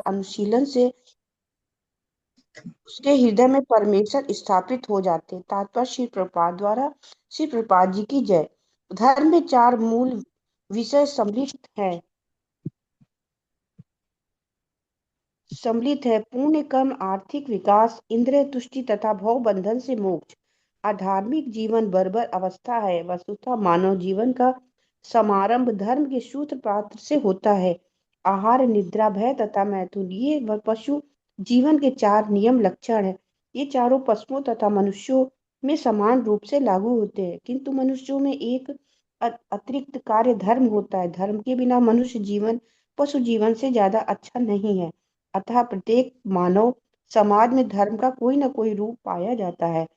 अनुशीलन से उसके हृदय में परमेश्वर स्थापित हो जाते। तात्पर्य श्री प्रभुपाद जी की जय। धर्म में चार मूल विषय सम्मिलित है पुण्य कर्म, आर्थिक विकास, इंद्रिय तुष्टि तथा भव बंधन से मोक्ष। अधार्मिक जीवन बर्बर अवस्था है। वस्तुतः मानव जीवन का समारंभ धर्म के सूत्रपात से होता है। आहार, निद्रा, भय तथा मैथुन, ये पशु जीवन के चार नियम लक्षण है। ये चारों पशुओं तथा मनुष्यों में समान रूप से लागू होते हैं, किंतु मनुष्यों में एक अतिरिक्त कार्य धर्म होता है। धर्म के बिना मनुष्य जीवन पशु जीवन से ज्यादा अच्छा नहीं है। अतः प्रत्येक मानव समाज में धर्म का कोई न कोई रूप पाया जाता है,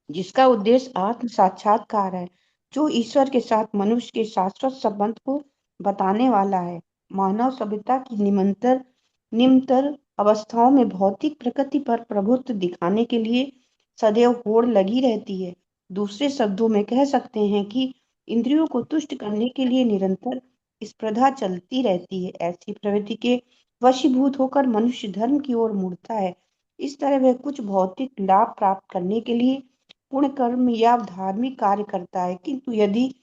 जिसका उद्देश्य आत्म साक्षात्कार है, जो ईश्वर के साथ मनुष्य के शाश्वत संबंध को बताने वाला है। मानव सभ्यता की निम्नतर अवस्थाओं में भौतिक प्रकृति पर प्रभुत्व दिखाने के लिए सदैव होड़ लगी रहती है। दूसरे शब्दों में कह सकते हैं कि इंद्रियों को तुष्ट करने के लिए निरंतर स्पर्धा चलती रहती है। ऐसी प्रवृत्ति के वशीभूत होकर मनुष्य धर्म की ओर मुड़ता है। इस तरह वह कुछ भौतिक लाभ प्राप्त करने के लिए पुण्य कर्म या धार्मिक कार्य करता है, किंतु यदि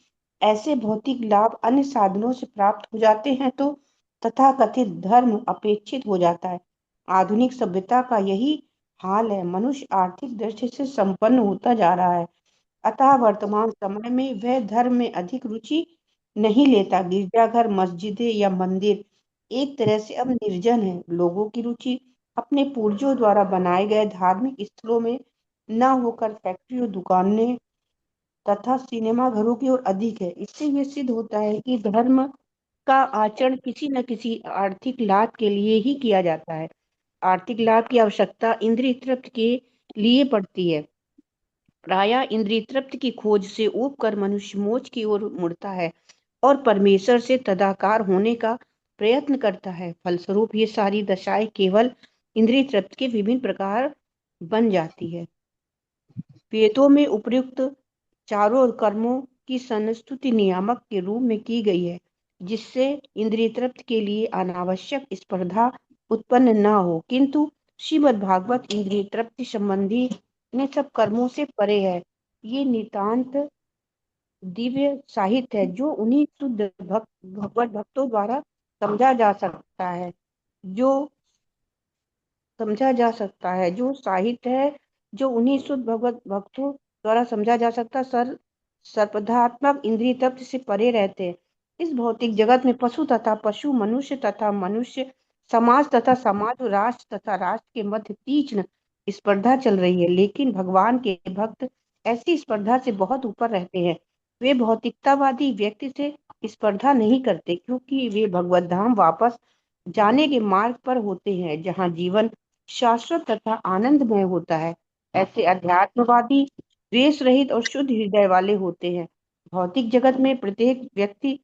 ऐसे भौतिक लाभ अन्य साधनों से प्राप्त हो जाते हैं तो तथाकथित धर्म अपेक्षित हो जाता है। आधुनिक सभ्यता का यही हाल है। मनुष्य आर्थिक दृष्टि से संपन्न होता जा रहा है, अतः वर्तमान समय में वह धर्म में अधिक रुचि नहीं लेता। गिरजाघर, मस्जिदें या मंदिर एक तरह से अब निर्जन है। लोगों की रुचि अपने पूर्वजों द्वारा बनाए गए धार्मिक स्थलों में न होकर फैक्ट्रियों, दुकानें तथा सिनेमा घरों की ओर अधिक है। इससे यह सिद्ध होता है कि धर्म का आचरण किसी न किसी आर्थिक लाभ के लिए ही किया जाता है। आर्थिक लाभ की आवश्यकता इंद्रिय तृप्ति के लिए पड़ती है। प्रायः इंद्रिय तृप्ति की खोज से ऊब कर मनुष्य मोक्ष की ओर मुड़ता है और परमेश्वर से तदाकार होने का प्रयत्न करता है। फलस्वरूप ये सारी दशाएं केवल इंद्रिय तृप्ति के विभिन्न प्रकार बन जाती है। वेदों में उपर्युक्त चारों कर्मों की संस्तुति नियामक के रूप में की गई है, जिससे इंद्रिय तृप्ति के लिए अनावश्यक स्पर्धा उत्पन्न न हो, किंतु श्रीमद् भागवत इंद्रिय तृप्ति संबंधी ने सब कर्मों से परे है। ये नितांत दिव्य साहित्य है, जो उन्हीं शुद्ध भगवत भक्तों द्वारा समझा जा सकता है जो समझा जा सकता है जो साहित्य है, जो उन्हीं शुद्ध भगवत भक्तों द्वारा समझा जा सकता। सर्पदात्मक इंद्रिय तत्व से परे रहते हैं। इस भौतिक जगत में पशु तथा पशु, मनुष्य तथा मनुष्य, समाज तथा समाज, राष्ट्र तथा राष्ट्र के मध्य तीक्ष्ण स्पर्धा चल रही है, लेकिन भगवान के भक्त ऐसी स्पर्धा से बहुत ऊपर रहते हैं। वे भौतिकतावादी व्यक्ति से स्पर्धा नहीं करते, क्योंकि वे भगवत धाम वापस जाने के मार्ग पर होते हैं, जहाँ जीवन शाश्वत तथा आनंदमय होता है। ऐसे अध्यात्मवादी द्वेष रहित और शुद्ध हृदय वाले होते हैं। भौतिक जगत में प्रत्येक व्यक्ति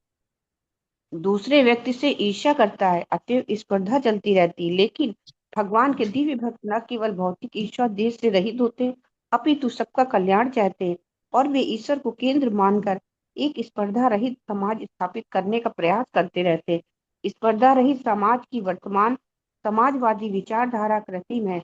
दूसरे व्यक्ति से ईर्ष्या करता है, अतएव स्पर्धा चलती रहती है। लेकिन भगवान के दिव्य भक्त न केवल भौतिक ईर्ष्या देश से रहित होते हैं, अपितु सबका कल्याण चाहते हैं, और वे ईश्वर को केंद्र मानकर एक स्पर्धा रहित समाज स्थापित करने का प्रयास करते रहते हैं। स्पर्धा रहित समाज की वर्तमान समाजवादी विचारधारा कृत्रिम है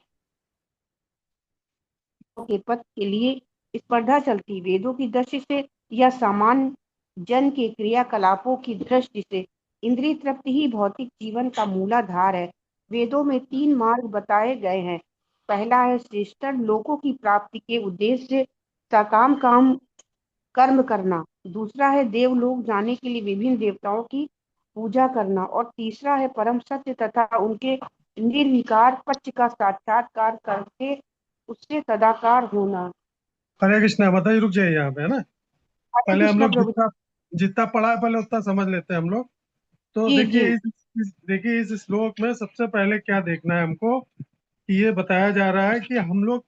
के पद के लिए स्पर्धा चलती। वेदों की दृष्टि से या सामान्य जन के क्रियाकलापों की दृष्टि से इंद्रिय तृप्ति ही भौतिक जीवन का मूलाधार है। वेदों में तीन मार्ग बताए गए हैं। पहला है श्रेष्ठ लोकों की प्राप्ति के उद्देश्य से सकाम काम कर्म करना। दूसरा है देवलोक जाने के लिए विभिन्न देवताओं की पूजा करना, और तीसरा है परम सत्य तथा उनके निर्विकार पक्ष का साक्षात्कार करके उससे तदाकार होना। हरे कृष्णा। बताइए, रुक जाइए यहाँ पे, है ना। हरे पहले हम कृष्णा लोग प्रभु। जितना जितना पढ़ा है पहले उतना समझ लेते हैं हम लोग। तो जी जी। देखिए इस श्लोक में सबसे पहले क्या देखना है हमको कि ये बताया जा रहा है कि हम लोग,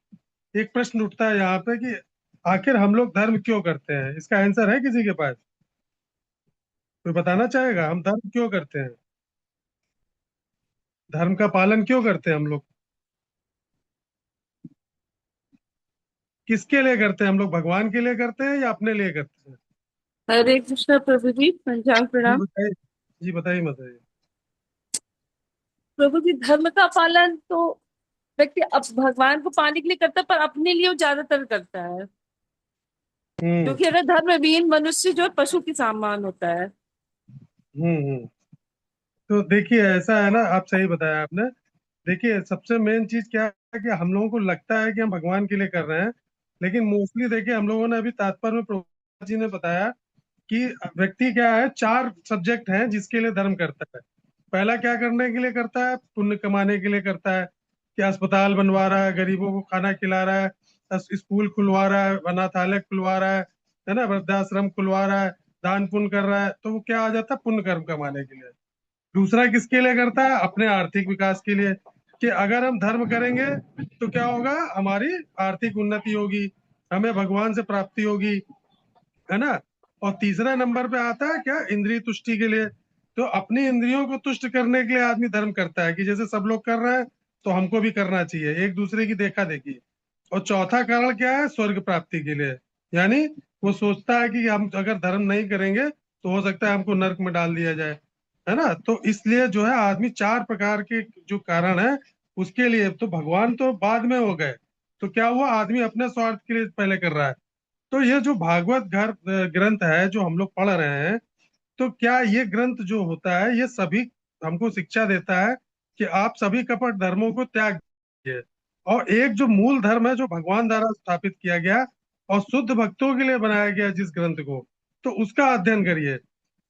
एक प्रश्न उठता है यहाँ पे कि आखिर हम लोग धर्म क्यों करते हैं। इसका आंसर है किसी के पास? कोई बताना चाहेगा हम धर्म क्यों करते हैं? धर्म का पालन क्यों करते हैं हम लोग? किसके लिए करते हैं हम लोग? भगवान के लिए करते हैं या अपने लिए करते हैं? हरे कृष्णा प्रभु जी, पंचांग जी प्रणाम। बताइए। जी बताइए बताइए। प्रभु जी, धर्म का पालन तो व्यक्ति अब भगवान को पाने के लिए करता है, पर अपने लिए वो ज्यादातर करता है। हम्म क्योंकि अगर धर्मविहीन मनुष्य जो है पशु के समान होता है। हम्म। तो देखिए ऐसा है ना, आप सही बताया आपने। देखिए सबसे मेन चीज क्या है कि हम लोगों को लगता है कि हम भगवान के लिए कर रहे हैं, लेकिन मोस्टली देखिए हम लोगों ने अभी तात्पर्य में प्रभुपाद जी ने बताया कि व्यक्ति क्या है, चार सब्जेक्ट हैं जिसके लिए धर्म करता है। पहला क्या करने के लिए करता है? पुण्य कमाने के लिए करता है, कि अस्पताल बनवा रहा है, गरीबों को खाना खिला रहा है, स्कूल खुलवा रहा है, अनाथालय खुलवा रहा है ना, वृद्धाश्रम खुलवा रहा है, दान पुण्य कर रहा है, तो वो क्या आ जाता है? पुण्य कर्म कमाने के लिए। दूसरा किसके लिए करता है? अपने आर्थिक विकास के लिए, कि अगर हम धर्म करेंगे तो क्या होगा, हमारी आर्थिक उन्नति होगी, हमें भगवान से प्राप्ति होगी, है ना। और तीसरा नंबर पे आता है क्या? इंद्रिय तुष्टि के लिए। तो अपनी इंद्रियों को तुष्ट करने के लिए आदमी धर्म करता है, कि जैसे सब लोग कर रहे हैं तो हमको भी करना चाहिए, एक दूसरे की देखा देखी। और चौथा कारण क्या है? स्वर्ग प्राप्ति के लिए। यानी वो सोचता है कि हम अगर धर्म नहीं करेंगे तो हो सकता है हमको नरक में डाल दिया जाए, है ना। तो इसलिए जो है आदमी चार प्रकार के जो कारण है उसके लिए, तो भगवान तो बाद में हो गए, तो क्या हुआ, आदमी अपने स्वार्थ के लिए पहले कर रहा है। तो ये जो भागवत ग्रंथ है जो हम लोग पढ़ रहे हैं, तो क्या ये ग्रंथ जो होता है ये सभी हमको शिक्षा देता है कि आप सभी कपट धर्मों को त्याग दीजिए, और एक जो मूल धर्म है जो भगवान द्वारा स्थापित किया गया और शुद्ध भक्तों के लिए बनाया गया जिस ग्रंथ को, तो उसका अध्ययन करिए।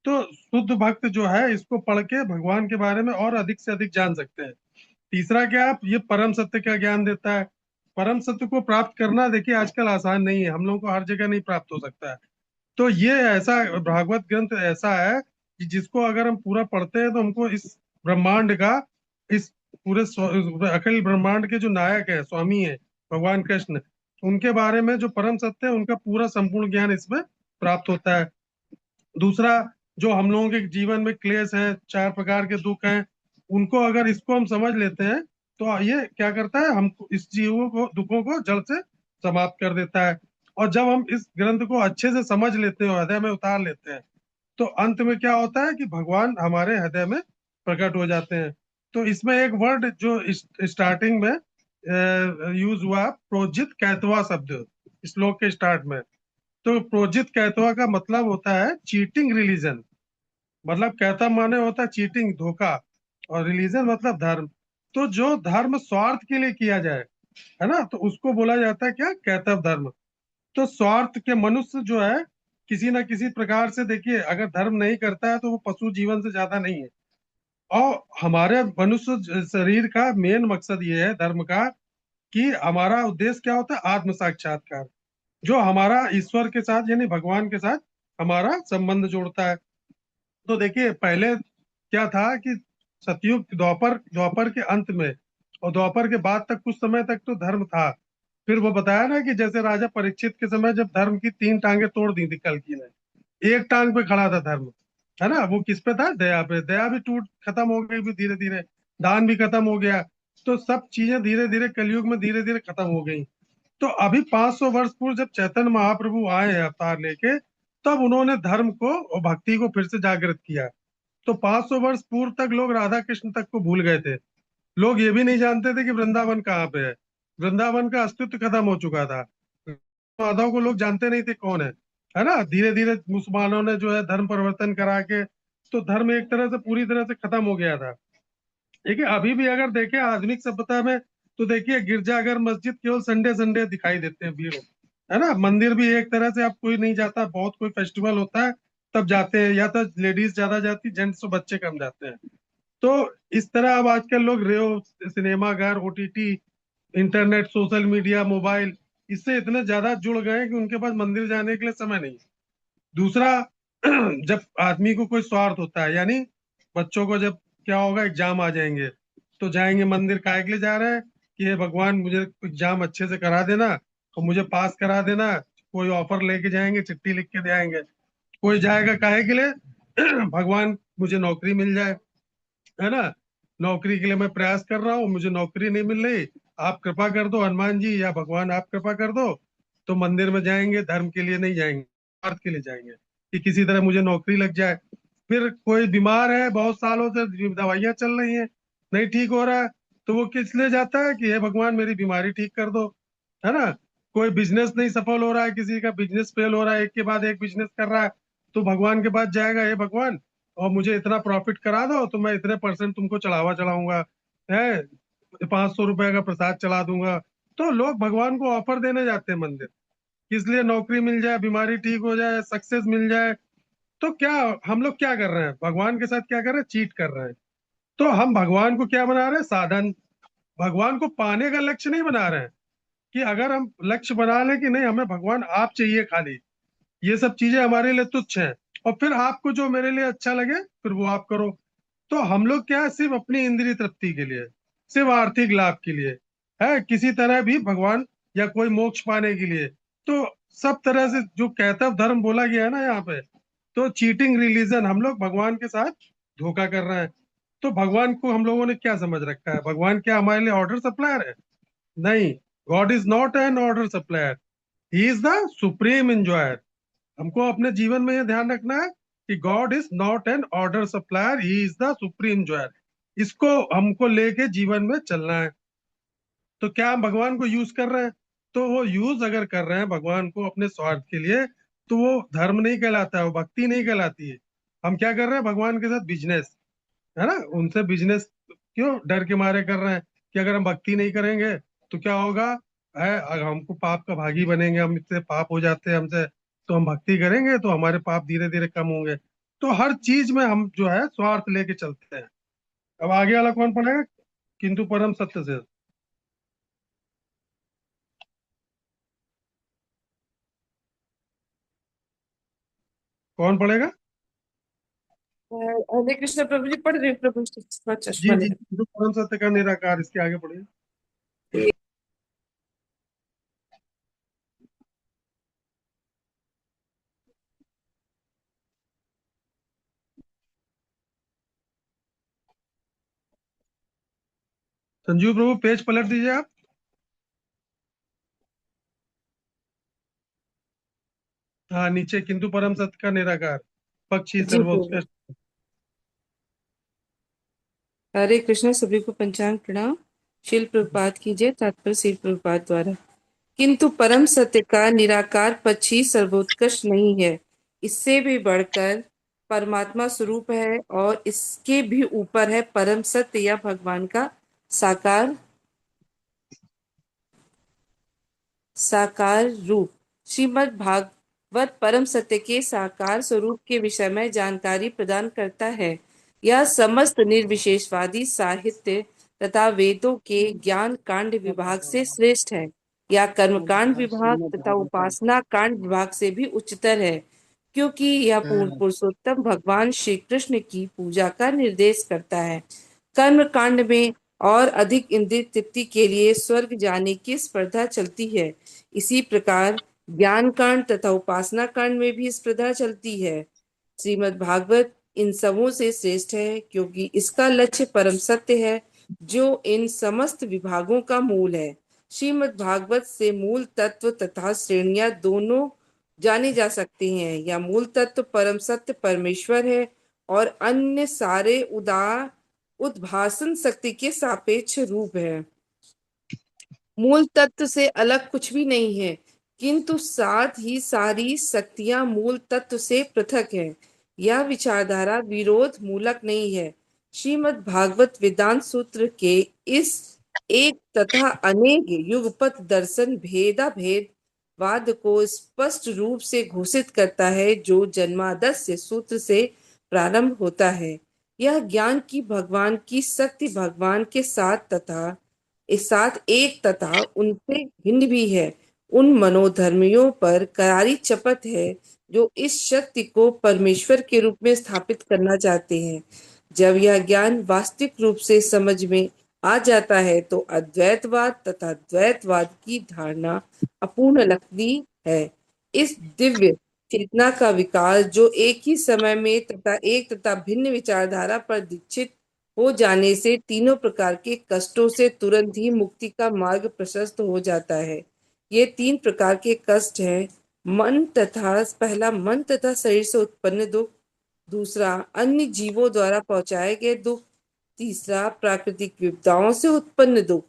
तो शुद्ध भक्त जो है इसको पढ़ के भगवान के बारे में और अधिक से अधिक जान सकते हैं। तीसरा क्या, आप ये परम सत्य का ज्ञान देता है। परम सत्य को प्राप्त करना देखिए आजकल आसान नहीं है, हम लोगों को हर जगह नहीं प्राप्त हो सकता है। तो ये ऐसा भागवत ग्रंथ ऐसा है कि जिसको अगर हम पूरा पढ़ते हैं तो हमको इस ब्रह्मांड का, इस अखिल ब्रह्मांड के जो नायक है, स्वामी है भगवान कृष्ण, उनके बारे में जो परम सत्य है उनका पूरा संपूर्ण ज्ञान इसमें प्राप्त होता है। दूसरा, जो हम लोगों के जीवन में क्लेश है, चार प्रकार के दुख हैं, उनको अगर इसको हम समझ लेते हैं तो ये क्या करता है, हमको इस जीवों को, दुखों को जड़ से समाप्त कर देता है। और जब हम इस ग्रंथ को अच्छे से समझ लेते हैं और हृदय में उतार लेते हैं, तो अंत में क्या होता है कि भगवान हमारे हृदय में प्रकट हो जाते हैं। तो इसमें एक वर्ड जो स्टार्टिंग में यूज हुआ, प्रोजित कैतवा शब्द, श्लोक के स्टार्ट में। तो प्रोजित कैतवा का मतलब होता है चीटिंग रिलीजन। मतलब कैतव माने होता है चीटिंग, धोखा, और रिलीजन मतलब धर्म। तो जो धर्म स्वार्थ के लिए किया जाए, है ना, तो उसको बोला जाता है क्या? कैतव धर्म। तो स्वार्थ के मनुष्य जो है किसी ना किसी प्रकार से, देखिए अगर धर्म नहीं करता है तो वो पशु जीवन से ज्यादा नहीं है। और हमारे मनुष्य शरीर का मेन मकसद ये है धर्म का, कि हमारा उद्देश्य क्या होता है? आत्म साक्षात्कार, जो हमारा ईश्वर के साथ यानी भगवान के साथ हमारा संबंध जोड़ता है। तो देखिए पहले क्या था कि सतयुग, द्वापर, द्वापर के अंत में और द्वापर के बाद तक कुछ समय तक तो धर्म था। फिर वो बताया ना कि जैसे राजा परीक्षित के समय जब धर्म की तीन टांगे तोड़ दी थी कल्कि ने, एक टांग पे खड़ा था धर्म, है ना। वो किस पे था? दया पे। दया भी टूट खत्म हो गई भी धीरे धीरे, दान भी खत्म हो गया। तो सब चीजें धीरे धीरे कलयुग में धीरे धीरे खत्म हो गई। तो अभी 500 वर्ष पूर्व जब चैतन्य महाप्रभु आए हैं अवतार लेके, तब उन्होंने धर्म को और भक्ति को फिर से जागृत किया। तो 500 वर्ष पूर्व तक लोग राधा कृष्ण तक को भूल गए थे। लोग ये भी नहीं जानते थे कि वृंदावन कहाँ पे है। वृंदावन का अस्तित्व खत्म हो चुका था। माधव को लोग जानते नहीं थे कौन है ना। धीरे धीरे मुसलमानों ने जो है धर्म परिवर्तन करा के, तो धर्म एक तरह से पूरी तरह से खत्म हो गया था। देखिए अभी भी अगर देखें आधुनिक सभ्यता में, तो देखिए गिरजाघर मस्जिद केवल संडे संडे दिखाई देते हैं, भीड़, है ना। मंदिर भी एक तरह से अब कोई नहीं जाता, बहुत कोई फेस्टिवल होता है तब जाते हैं, या तो लेडीज ज्यादा जाती, जेंट्स और बच्चे कम जाते हैं। तो इस तरह अब आजकल लोग रेव, सिनेमा घर, OTT, internet, social media, mobile, इससे इतने ज्यादा जुड़ गए हैं कि उनके पास मंदिर जाने के लिए समय नहीं है। दूसरा, जब आदमी को कोई स्वार्थ होता है, यानी बच्चों को जब क्या होगा, एग्जाम आ जाएंगे, तो जाएंगे मंदिर, काहे के लिए जा रहे हैं? कि हे भगवान मुझे एग्जाम अच्छे से करा देना और मुझे पास करा देना। कोई ऑफर लेके जाएंगे, चिट्ठी लिख के दे आएंगे। कोई जाएगा काहे के लिए? भगवान मुझे नौकरी मिल जाए, है ना। नौकरी के लिए मैं प्रयास कर रहा हूँ, मुझे नौकरी नहीं मिल रही, आप कृपा कर दो हनुमान जी या भगवान, आप कृपा कर दो। तो मंदिर में जाएंगे, धर्म के लिए नहीं जाएंगे, स्वार्थ के लिए जाएंगे कि किसी तरह मुझे नौकरी लग जाए। फिर कोई बीमार है, बहुत सालों से दवाइयां चल रही हैं, नहीं ठीक हो रहा है तो वो किस लिए जाता है कि हे भगवान मेरी बीमारी ठीक कर दो, है ना। कोई बिजनेस नहीं सफल हो रहा है, किसी का बिजनेस फेल हो रहा है, एक के बाद एक बिजनेस कर रहा है, तो भगवान के पास जाएगा, हे भगवान और मुझे इतना प्रॉफिट करा दो तो मैं इतने परसेंट तुमको चढ़ावा चढ़ाऊंगा, है 500 रुपए का प्रसाद चला दूंगा। तो लोग भगवान को ऑफर देने जाते हैं मंदिर, किस लिए? नौकरी मिल जाए, बीमारी ठीक हो जाए, सक्सेस मिल जाए। तो क्या हम लोग क्या कर रहे हैं भगवान के साथ? क्या कर रहे हैं? चीट कर रहे हैं। तो हम भगवान को क्या बना रहे हैं? साधन। भगवान को पाने का लक्ष्य नहीं बना रहे हैं कि अगर हम लक्ष्य बना लें कि नहीं हमें भगवान आप चाहिए खाली, ये सब चीजें हमारे लिए तुच्छ हैं, और फिर आपको जो मेरे लिए अच्छा लगे फिर वो आप करो। तो हम लोग क्या है, सिर्फ अपनी इंद्रिय तृप्ति के लिए, सिर्फ आर्थिक लाभ के लिए, है किसी तरह भी भगवान या कोई मोक्ष पाने के लिए। तो सब तरह से जो कैतव धर्म बोला गया है ना यहाँ पे, तो चीटिंग रिलीजन, हम लोग भगवान के साथ धोखा कर रहे हैं। तो भगवान को हम लोगों ने क्या समझ रखा है? भगवान क्या हमारे लिए ऑर्डर सप्लायर है? नहीं, God is not an order supplier, he is the supreme enjoyer. हमको अपने जीवन में ये ध्यान रखना है कि God is not an order supplier, he is the supreme enjoyer. इसको हमको लेके जीवन में चलना है। तो क्या हम भगवान को यूज कर रहे हैं? तो वो यूज अगर कर रहे हैं भगवान को अपने स्वार्थ के लिए, तो वो धर्म नहीं कहलाता है, वो भक्ति नहीं कहलाती है। हम क्या कर रहे हैं? भगवान के साथ बिजनेस, है ना। उनसे बिजनेस क्यों डर के मारे कर रहे हैं कि अगर हम भक्ति नहीं करेंगे तो क्या होगा, है अगर हमको पाप का भागी बनेंगे, हम इससे पाप हो जाते हैं हमसे, तो हम भक्ति करेंगे तो हमारे पाप धीरे धीरे कम होंगे। तो हर चीज में हम जो है स्वार्थ लेके चलते हैं। अब आगे वाला कौन पढ़ेगा? किंतु परम सत्य से कौन पढ़ेगा? हरे कृष्ण प्रभु जी, पढ़ रहे हैं प्रभु जी, थोड़ा जी चश्मा जी, लगा। किंतु परम सत्य का निराकार, इसके आगे पढ़िए। संजीव प्रभु पेज पलट दीजिए आप। हाँ नीचे, किंतु परम सत्य का निराकार, पक्षी जी प्रभु। सर्वोत्कृष्ट। हरे कृष्ण, सभी को पंचांग प्रणाम। शिल प्रभुपाद की जय। तात्पर्य श्रील प्रभुपाद द्वारा। किंतु परम सत्य का निराकार पक्ष ही सर्वोत्कृष्ट नहीं है, इससे भी बढ़कर परमात्मा स्वरूप है, और इसके भी ऊपर है परम सत्य या भगवान का साकार साकार रूप। श्रीमद् भागवत परम सत्य के साकार स्वरूप के विषय में जानकारी प्रदान करता है। यह समस्त निर्विशेषवादी साहित्य तथा वेदों के ज्ञान कांड विभाग से श्रेष्ठ है, या कर्म कांड विभाग श्रीमद् तथा भागवतम। उपासना कांड विभाग से भी उच्चतर है, क्योंकि यह पूर्ण हाँ। पुरुषोत्तम भगवान श्री कृष्ण की पूजा का निर्देश करता है। कर्म कांड में और अधिक इंद्रिय तृप्ति के लिए स्वर्ग जाने की स्पर्धा चलती है। इसी प्रकार ज्ञान कांड तथा उपासना कांड में भी स्पर्धा चलती है। श्रीमद् भागवत इन सबों से श्रेष्ठ है, क्योंकि इसका लक्ष्य परम सत्य है, जो इन समस्त विभागों का मूल है। श्रीमद् भागवत से मूल तत्व तथा श्रेणियां दोनों जाने जा सकते हैं। या मूल तत्व परम सत्य परमेश्वर है, और अन्य सारे उद्भासन शक्ति के सापेक्ष रूप है। मूल तत्व से अलग कुछ भी नहीं है, किंतु साथ ही सारी शक्तियां मूल तत्व से पृथक है। यह विचारधारा विरोध मूलक नहीं है। श्रीमद् भागवत वेदांत सूत्र के इस एक तथा अनेक युगपत दर्शन भेदा भेद वाद को स्पष्ट रूप से घोषित करता है, जो जन्मादस्य सूत्र से प्रारंभ होता है। यह ज्ञान की भगवान की शक्ति भगवान के साथ तथा इस साथ एक तथा उनसे भिन्न भी है, उन मनोधर्मियों पर करारी चपत है, जो इस शक्ति को परमेश्वर के रूप में स्थापित करना चाहते हैं। जब यह ज्ञान वास्तविक रूप से समझ में आ जाता है, तो अद्वैतवाद तथा द्वैतवाद की धारणा अपूर्ण लगती है। इस दिव्य चेतना का विकास, जो एक ही समय में तथा भिन्न विचारधारा पर दीक्षित हो जाने से तीनों प्रकार के कष्टों से तुरंत ही मुक्ति का मार्ग प्रशस्त हो जाता है। ये तीन प्रकार के कष्ट हैं। पहला मन तथा शरीर से उत्पन्न दुख, दूसरा अन्य जीवों द्वारा पहुंचाए गए दुख, तीसरा, प्राकृतिक विपदाओं से उत्पन्न दुख,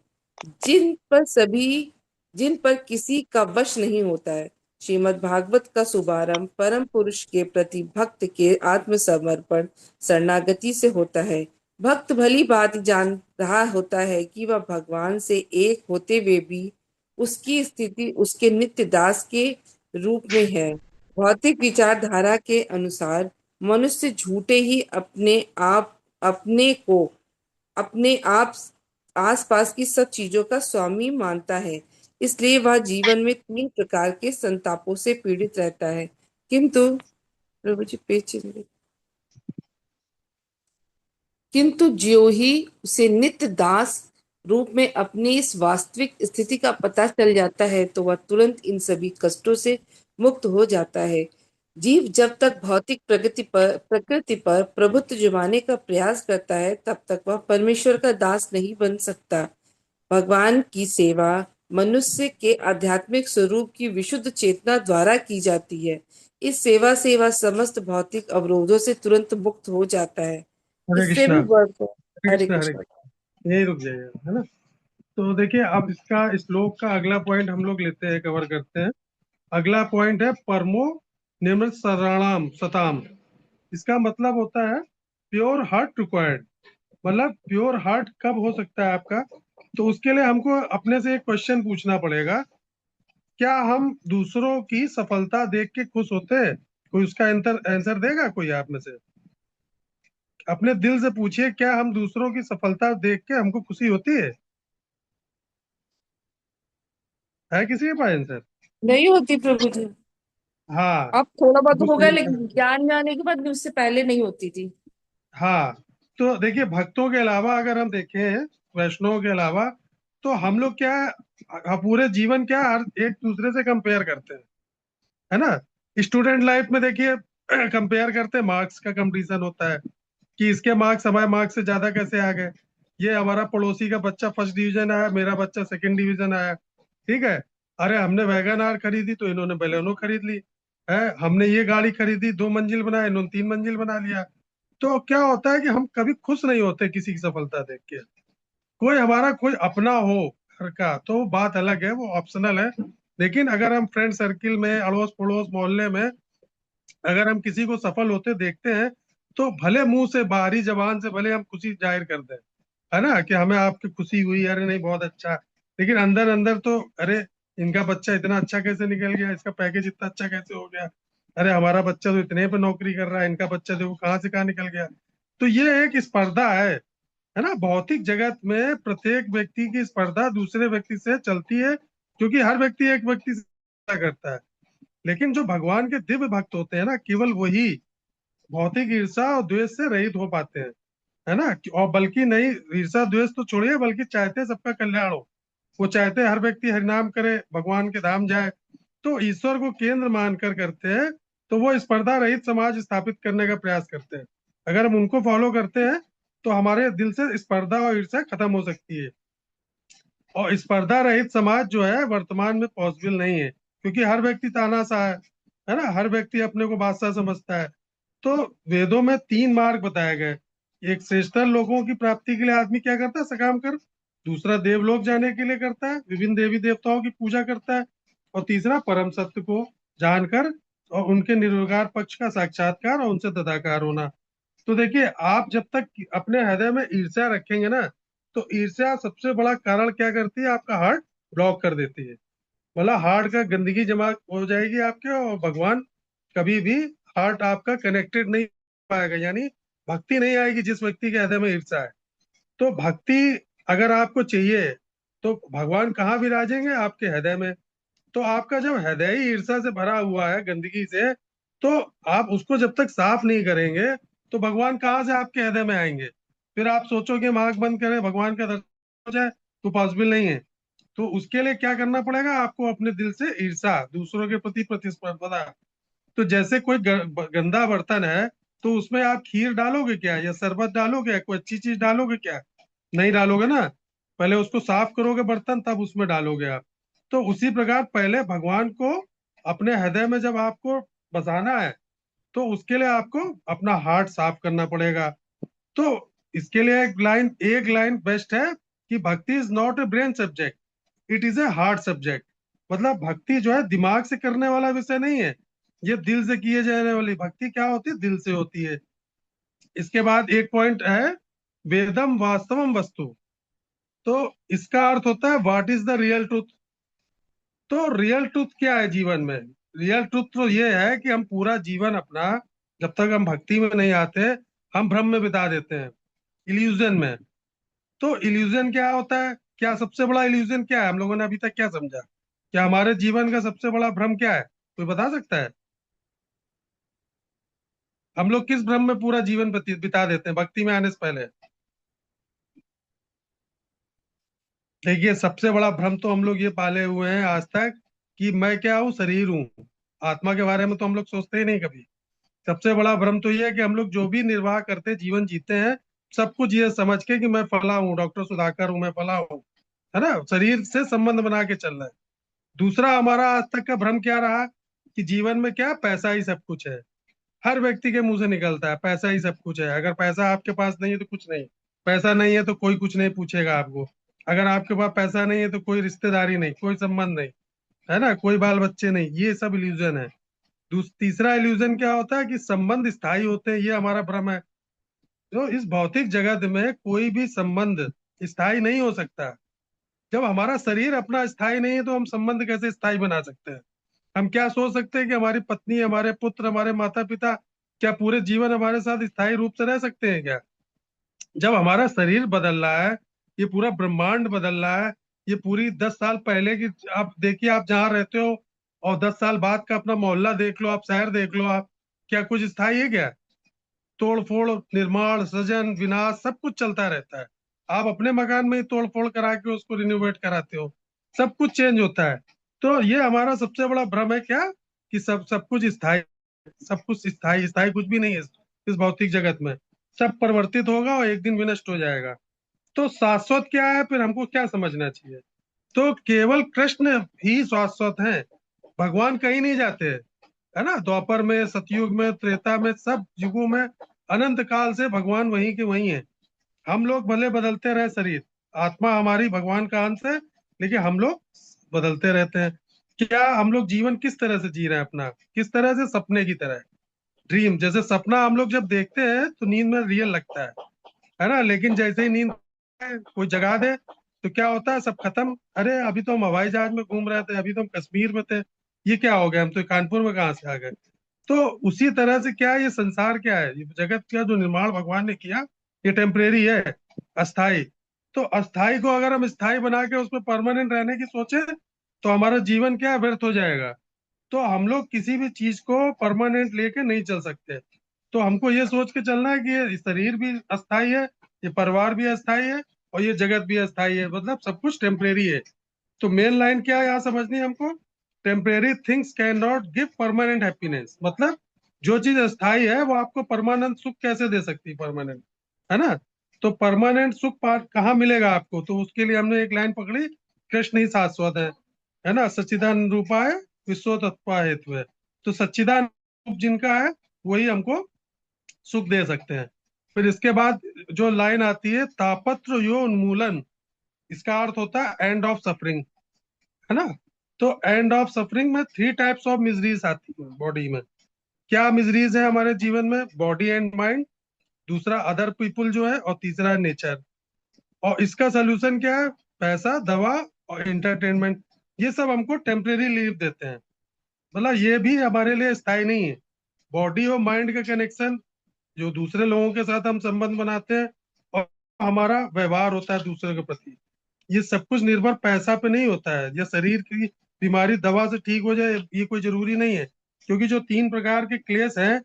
जिन पर किसी का वश नहीं होता है। श्रीमद् भागवत का शुभारंभ परम पुरुष के प्रति भक्त के आत्मसमर्पण शरणागति से होता है। भक्त भली भांति जान रहा होता है कि वह भगवान से एक होते हुए भी उसकी स्थिति उसके नित्य दास के रूप में है। भौतिक विचारधारा के अनुसार मनुष्य झूठे ही अपने आप आसपास की सब चीजों का स्वामी मानता है, इसलिए वह जीवन में तीन प्रकार के संतापों से पीड़ित रहता है। किंतु प्रभु जी किंतु ज्यों ही उसे नित्य दास रूप में अपनी इस वास्तविक स्थिति का पता चल जाता है तो वह तुरंत इन सभी कष्टों से मुक्त हो जाता है। जीव जब तक भौतिक प्रकृति पर प्रभुत्व जमाने का प्रयास करता है तब तक वह परमेश्वर का दास नहीं बन सकता। भगवान की सेवा मनुष्य के आध्यात्मिक स्वरूप की विशुद्ध चेतना द्वारा की जाती है। इस सेवा से वह समस्त भौतिक अवरोधों से तुरंत मुक्त हो जाता है। हरे इससे कृष्णा। भी बढ़ हरे हरे कृष्णा। हरे कृष्ण। कृष्णा, यही रुक जाइएगा, है ना। तो देखिए, अब इसका श्लोक का अगला पॉइंट हम लोग लेते हैं, कवर करते हैं। अगला पॉइंट है परमो निम्र शरणाम सताम। इसका मतलब होता है प्योर हार्ट रिक्वायर्ड। मतलब प्योर हार्ट कब हो सकता है आपका? तो उसके लिए हमको अपने से एक क्वेश्चन पूछना पड़ेगा, क्या हम दूसरों की सफलता देख के खुश होते हैं? कोई उसका आंसर देगा कोई आप में से? अपने दिल से पूछिए, क्या हम दूसरों की सफलता देख के हमको खुशी होती है किसी के पास आंसर? नहीं होती प्रभु जी। हाँ, अब थोड़ा बहुत कुछ होगा नहीं लेकिन होता। ज्ञान जाने के बाद भी उससे पहले नहीं होती थी। हाँ, तो देखिए, भक्तों के अलावा अगर हम देखें, वैष्णव के अलावा, तो हम लोग क्या है, पूरे जीवन क्या हर एक दूसरे से कंपेयर करते हैं, है ना। स्टूडेंट लाइफ में देखिए कंपेयर करते हैं, मार्क्स का कंपटीशन होता है कि इसके मार्क्स हमारे मार्क्स से ज्यादा कैसे आ गए। ये हमारा पड़ोसी का बच्चा फर्स्ट डिवीजन आया, मेरा बच्चा सेकंड डिवीजन आया, ठीक है। अरे हमने वैगन आर खरीदी तो इन्होंने बेलेनो खरीद ली है। हमने ये गाड़ी खरीदी, 2 मंजिल बनाए, इन्होंने 3 मंजिल बना लिया। तो क्या होता है कि हम कभी खुश नहीं होते किसी की सफलता देख के। कोई हमारा कोई अपना हो घर का तो बात अलग है, वो ऑप्शनल है। लेकिन अगर हम फ्रेंड सर्किल में, अड़ोस पड़ोस मोहल्ले में अगर हम किसी को सफल होते देखते हैं, तो भले मुंह से, बाहरी जबान से भले हम खुशी जाहिर कर दें, है ना, कि हमें आपकी खुशी हुई, अरे नहीं बहुत अच्छा, लेकिन अंदर अंदर तो अरे इनका बच्चा इतना अच्छा कैसे निकल गया, इसका पैकेज इतना अच्छा कैसे हो गया, अरे हमारा बच्चा तो इतने पे नौकरी कर रहा है, इनका बच्चा देखो कहाँ से कहाँ निकल गया। तो ये एक स्पर्धा है ना। भौतिक जगत में प्रत्येक व्यक्ति की स्पर्धा दूसरे व्यक्ति से चलती है, क्योंकि हर व्यक्ति एक व्यक्ति से स्पर्धा करता है। लेकिन जो भगवान के दिव्य भक्त होते हैं ना, केवल वही भौतिक ईर्षा और द्वेष से रहित हो पाते हैं, है ना। और बल्कि नहीं, ईर्षा द्वेष तो छोड़िए, बल्कि चाहते हैं सबका कल्याण हो। वो चाहते हैं हर व्यक्ति हरिनाम करे, भगवान के धाम जाए। तो ईश्वर को केंद्र मानकर करते हैं। तो वो स्पर्धा रहित समाज स्थापित करने का प्रयास करते हैं। अगर हम उनको फॉलो करते हैं तो हमारे दिल से स्पर्धा और ईर्षा खत्म हो सकती है। और स्पर्धा रहित समाज जो है वर्तमान में पॉसिबल नहीं है, क्योंकि हर व्यक्ति तानाशाह है ना, हर व्यक्ति अपने को बादशाह समझता है। तो वेदों में 3 मार्ग बताए गए। एक श्रेष्ठतर लोगों की प्राप्ति के लिए आदमी क्या करता है, सकाम कर। दूसरा देवलोक जाने के लिए करता है, विभिन्न देवी देवताओं की पूजा करता है। और तीसरा परम सत्य को जानकर और उनके निर्विकार पक्ष का साक्षात्कार और उनसे तदाकार होना। तो देखिए, आप जब तक अपने हृदय में ईर्ष्या रखेंगे ना, तो ईर्ष्या सबसे बड़ा कारण क्या करती है, आपका हार्ट ब्लॉक कर देती है। मतलब हार्ट का गंदगी जमा हो जाएगी आपके, और भगवान कभी भी हार्ट आपका कनेक्टेड नहीं हो पाएगा, यानी भक्ति नहीं आएगी जिस व्यक्ति के हृदय में ईर्ष्या है। तो भक्ति अगर आपको चाहिए तो भगवान कहाँ विराजेंगे, आपके हृदय में। तो आपका जब हृदय ही ईर्ष्या से भरा हुआ है, गंदगी से, तो आप उसको जब तक साफ नहीं करेंगे तो भगवान कहाँ से आपके हृदय में आएंगे। फिर आप सोचोगे हम आंख बंद करें भगवान का दर्शन हो जाए, तो पॉसिबल नहीं है। तो उसके लिए क्या करना पड़ेगा आपको, अपने दिल से ईर्ष्या, दूसरों के प्रति प्रतिस्पर्धा। तो जैसे कोई गंदा बर्तन है, तो उसमें आप खीर डालोगे क्या, या शरबत डालोगे, या कोई अच्छी चीज डालोगे क्या? नहीं डालोगे ना। पहले उसको साफ करोगे बर्तन, तब उसमें डालोगे आप। तो उसी प्रकार पहले भगवान को अपने हृदय में जब आपको बसाना है, तो उसके लिए आपको अपना हार्ट साफ करना पड़ेगा। तो इसके लिए एक लाइन बेस्ट है कि भक्ति is not a brain subject, it is a heart subject. मतलब भक्ति जो है दिमाग से करने वाला विषय नहीं है, ये दिल से किए जाने वाली भक्ति क्या होती है, दिल से होती है। इसके बाद एक पॉइंट है, वेदम वास्तवम वस्तु। तो इसका अर्थ होता है what is the real truth. तो रियल ट्रूथ क्या है जीवन में? रियल ट्रूथ तो ये है कि हम पूरा जीवन अपना, जब तक हम भक्ति में नहीं आते, हम भ्रम में बिता देते हैं, इल्यूजन में। तो इल्यूजन क्या होता है? क्या सबसे बड़ा इल्यूजन क्या है? हम लोगों ने अभी तक क्या समझा? क्या हमारे जीवन का सबसे बड़ा भ्रम क्या है? कोई बता सकता है? हम लोग किस भ्रम में पूरा जीवन बिता देते हैं भक्ति में आने से पहले? देखिए, सबसे बड़ा भ्रम तो हम लोग ये पाले हुए हैं आज तक कि मैं क्या हूँ, शरीर हूँ। आत्मा के बारे में तो हम लोग सोचते ही नहीं कभी। सबसे बड़ा भ्रम तो ये है कि हम लोग जो भी निर्वाह करते हैं, जीवन जीते हैं, सब कुछ ये समझ के कि मैं फला हूँ, डॉक्टर सुधाकर हूँ, मैं फला हूँ, है ना, शरीर से संबंध बना के चल रहा है। दूसरा हमारा आज तक का भ्रम क्या रहा कि जीवन में क्या, पैसा ही सब कुछ है। हर व्यक्ति के मुंह से निकलता है पैसा ही सब कुछ है। अगर पैसा आपके पास नहीं है तो कुछ नहीं। पैसा नहीं है तो कोई कुछ नहीं पूछेगा आपको। अगर आपके पास पैसा नहीं है तो कोई रिश्तेदारी नहीं, कोई संबंध नहीं, है ना, कोई बाल बच्चे नहीं। ये सब इल्यूजन है। तीसरा इल्यूजन क्या होता है कि संबंध स्थायी होते हैं, ये हमारा भ्रम है। तो इस भौतिक जगत में कोई भी संबंध स्थायी नहीं हो सकता। जब हमारा शरीर अपना स्थायी नहीं है तो हम संबंध कैसे स्थायी बना सकते हैं? हम क्या सोच सकते हैं कि हमारी पत्नी, हमारे पुत्र, हमारे माता पिता क्या पूरे जीवन हमारे साथ स्थायी रूप से रह सकते हैं क्या? जब हमारा शरीर बदल रहा है, ये पूरा ब्रह्मांड बदल रहा है, ये पूरी 10 साल पहले की आप देखिए, आप जहाँ रहते हो, और 10 साल बाद का अपना मोहल्ला देख लो, आप शहर देख लो, आप क्या कुछ स्थायी है क्या? तोड़ फोड़, निर्माण, सृजन, विनाश, सब कुछ चलता रहता है। आप अपने मकान में ही तोड़ फोड़ करा के उसको रिनोवेट कराते हो, सब कुछ चेंज होता है। तो ये हमारा सबसे बड़ा भ्रम है क्या, कि सब सब कुछ स्थायी, सब कुछ स्थायी। स्थायी कुछ भी नहीं है इस भौतिक जगत में। सब परिवर्तित होगा और एक दिन विनष्ट हो जाएगा। तो शाश्वत क्या है, फिर हमको क्या समझना चाहिए? तो केवल कृष्ण ही शाश्वत हैं। भगवान कहीं नहीं जाते, है ना। द्वापर में, सतयुग में, त्रेता में, सब युगों में, अनंत काल से भगवान वहीं के वहीं है। हम लोग भले बदलते रहे शरीर, आत्मा हमारी भगवान का अंश है, लेकिन हम लोग बदलते रहते हैं। क्या हम लोग जीवन किस तरह से जी रहे हैं अपना? किस तरह से? सपने की तरह, ड्रीम जैसे। सपना हम लोग जब देखते हैं तो नींद में रियल लगता है ना। लेकिन जैसे ही नींद कोई जगा दे तो क्या होता है, सब खत्म। अरे अभी तो हम हवाई जहाज में घूम रहे थे, अभी तो हम कश्मीर में थे, ये क्या हो गया, हम तो कानपुर में कहाँ से आ गए? तो उसी तरह से क्या है, ये संसार क्या है, ये जगत का जो निर्माण भगवान ने किया, ये टेम्परेरी है, अस्थाई। तो अस्थाई को अगर हम स्थायी बना के उसमें परमानेंट रहने की सोचे तो हमारा जीवन क्या है, व्यर्थ हो जाएगा। तो हम लोग किसी भी चीज को परमानेंट लेके नहीं चल सकते। तो हमको ये सोच के चलना है कि ये शरीर भी अस्थाई है, ये परिवार भी अस्थाई है, और ये जगत भी अस्थाई है, मतलब सब कुछ टेम्परेरी है। तो मेन लाइन क्या है यहाँ समझनी है हमको, temporary things can not give permanent happiness. मतलब जो चीज अस्थाई है वो आपको परमानेंट सुख कैसे दे सकती है, परमानेंट, है ना। तो परमानेंट सुख कहाँ मिलेगा आपको? तो उसके लिए हमने एक लाइन पकड़ी, कृष्ण ही शाश्वत है ना। सच्चिदानंद रूपाय विश्व तत्व हेतु है। तो सच्चिदानंद रूप जिनका है वही हमको सुख दे सकते हैं। फिर इसके बाद जो लाइन आती है, तापत्र यो उन्मूलन, इसका अर्थ होता है एंड ऑफ सफरिंग, है ना। तो एंड ऑफ सफरिंग में 3 टाइप्स ऑफ मिजरीज आती है बॉडी में। क्या मिजरीज है हमारे जीवन में? बॉडी एंड माइंड, दूसरा अदर पीपुल जो है, और तीसरा है नेचर। और इसका सोल्यूशन क्या है? पैसा, दवा और एंटरटेनमेंट। ये सब हमको टेम्परेरी रिलीफ देते हैं, मतलब ये भी हमारे लिए स्थायी नहीं है। बॉडी और माइंड का कनेक्शन, जो दूसरे लोगों के साथ हम संबंध बनाते हैं, और हमारा व्यवहार होता है दूसरे के प्रति, ये सब कुछ निर्भर पैसा पे नहीं होता है। या शरीर की बीमारी दवा से ठीक हो जाए, ये कोई जरूरी नहीं है। क्योंकि जो 3 प्रकार के क्लेश हैं,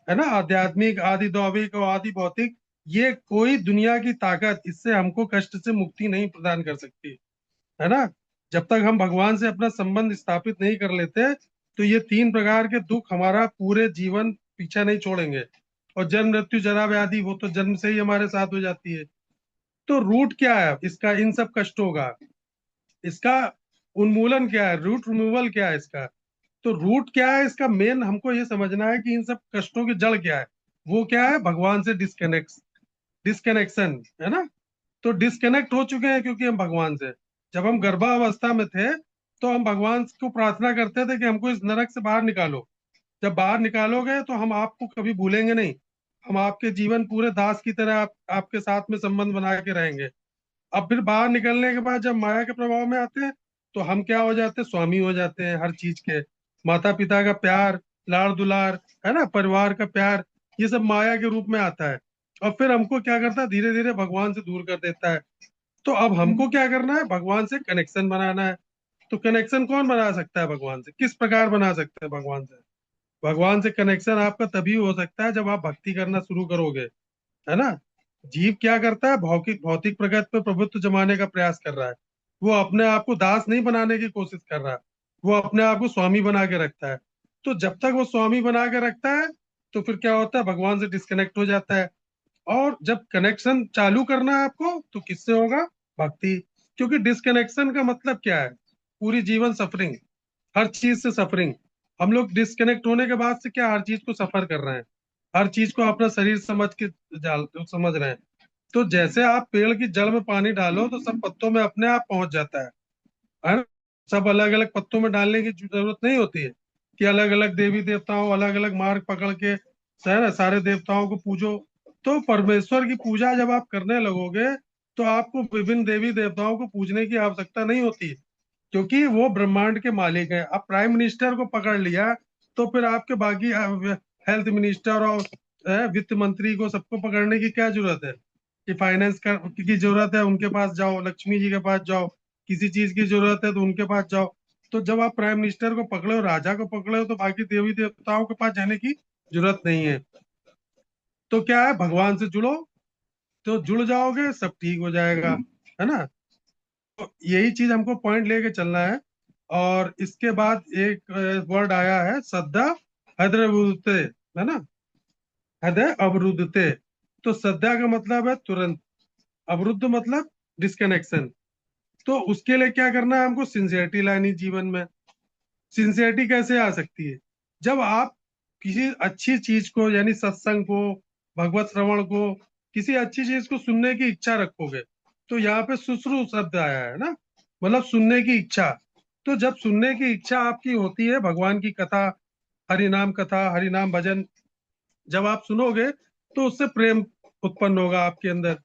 है ना, आध्यात्मिक, आदि दैविक और आदि भौतिक, ये कोई दुनिया की ताकत इससे हमको कष्ट से मुक्ति नहीं प्रदान कर सकती, है ना। जब तक हम भगवान से अपना संबंध स्थापित नहीं कर लेते, तो ये 3 प्रकार के दुख हमारा पूरे जीवन पीछा नहीं छोड़ेंगे। और जन्म, मृत्यु, जरा, व्याधि, वो तो जन्म से ही हमारे साथ हो जाती है। तो रूट क्या है इसका, इन सब कष्टों का? इसका उन्मूलन क्या है, रूट रिमूवल क्या है इसका? तो रूट क्या है इसका, मेन हमको ये समझना है कि इन सब कष्टों की जड़ क्या है। वो क्या है? भगवान से डिस्कनेक्ट, डिस्कनेक्शन, है ना। तो डिस्कनेक्ट हो चुके हैं क्योंकि हम भगवान से, जब हम गर्भावस्था में थे तो हम भगवान को प्रार्थना करते थे कि हमको इस नरक से बाहर निकालो। जब बाहर निकालोगे तो हम आपको कभी भूलेंगे नहीं, हम आपके जीवन पूरे दास की तरह आपके साथ में संबंध बना के रहेंगे। अब फिर बाहर निकलने के बाद जब माया के प्रभाव में आते हैं तो हम क्या हो जाते हैं, स्वामी हो जाते हैं हर चीज के। माता पिता का प्यार, लाड़ दुलार, है ना, परिवार का प्यार, ये सब माया के रूप में आता है। और फिर हमको क्या करता है, धीरे धीरे भगवान से दूर कर देता है। तो अब हमको क्या करना है, भगवान से कनेक्शन बनाना है। तो कनेक्शन कौन बना सकता है भगवान से, किस प्रकार बना सकते हैं भगवान से? भगवान से कनेक्शन आपका तभी हो सकता है जब आप भक्ति करना शुरू करोगे, है ना। जीव क्या करता है, भौतिक भौतिक प्रगति पे प्रभुत्व जमाने का प्रयास कर रहा है। वो अपने आप को दास नहीं बनाने की कोशिश कर रहा है, वो अपने आप को स्वामी बना के रखता है। तो जब तक वो स्वामी बना के रखता है तो फिर क्या होता है, भगवान से डिस्कनेक्ट हो जाता है। और जब कनेक्शन चालू करना है आपको तो किससे होगा, भक्ति। क्योंकि डिस्कनेक्शन का मतलब क्या है, पूरी जीवन सफरिंग, हर चीज से सफरिंग। हम लोग डिस्कनेक्ट होने के बाद से क्या हर चीज को सफर कर रहे हैं, हर चीज को अपना शरीर समझ के समझ रहे हैं। तो जैसे आप पेड़ की जड़ में पानी डालो तो सब पत्तों में अपने आप पहुंच जाता है ना। सब अलग अलग पत्तों में डालने की जरूरत नहीं होती है कि अलग अलग देवी देवताओं, अलग अलग मार्ग पकड़ के, है ना, सारे देवताओं को पूजो। तो परमेश्वर की पूजा जब आप करने लगोगे तो आपको विभिन्न देवी देवताओं को पूजने की आवश्यकता नहीं होती, क्योंकि वो ब्रह्मांड के मालिक हैं। अब प्राइम मिनिस्टर को पकड़ लिया तो फिर आपके बाकी हेल्थ मिनिस्टर और वित्त मंत्री को सबको पकड़ने की क्या जरूरत है, कि फाइनेंस की जरूरत है उनके पास जाओ, लक्ष्मी जी के पास जाओ, किसी चीज की जरूरत है तो उनके पास जाओ। तो जब आप प्राइम मिनिस्टर को पकड़े हो, राजा को पकड़े हो, तो बाकी देवी देवताओं के पास जाने की जरूरत नहीं है। तो क्या है, भगवान से जुड़ो, तो जुड़ जाओगे, सब ठीक हो जाएगा, है ना। तो यही चीज हमको पॉइंट लेके चलना है। और इसके बाद एक वर्ड आया है, श्रद्धा हृदय, है ना, हृदय अवरुद्धते। तो श्रद्धा का मतलब है तुरंत, अवरुद्ध मतलब डिस्कनेक्शन। तो उसके लिए क्या करना है, हमको सिंसियरिटी लानी जीवन में। सिंसियरिटी कैसे आ सकती है, जब आप किसी अच्छी चीज को, यानी सत्संग को, भगवत श्रवण को, किसी अच्छी चीज को सुनने की इच्छा रखोगे। तो यहाँ पे सुश्रु शब्द आया है ना, मतलब सुनने की इच्छा। तो जब सुनने की इच्छा आपकी होती है, भगवान की कथा, हरि नाम कथा, हरि नाम भजन जब आप सुनोगे तो उससे प्रेम उत्पन्न होगा आपके अंदर।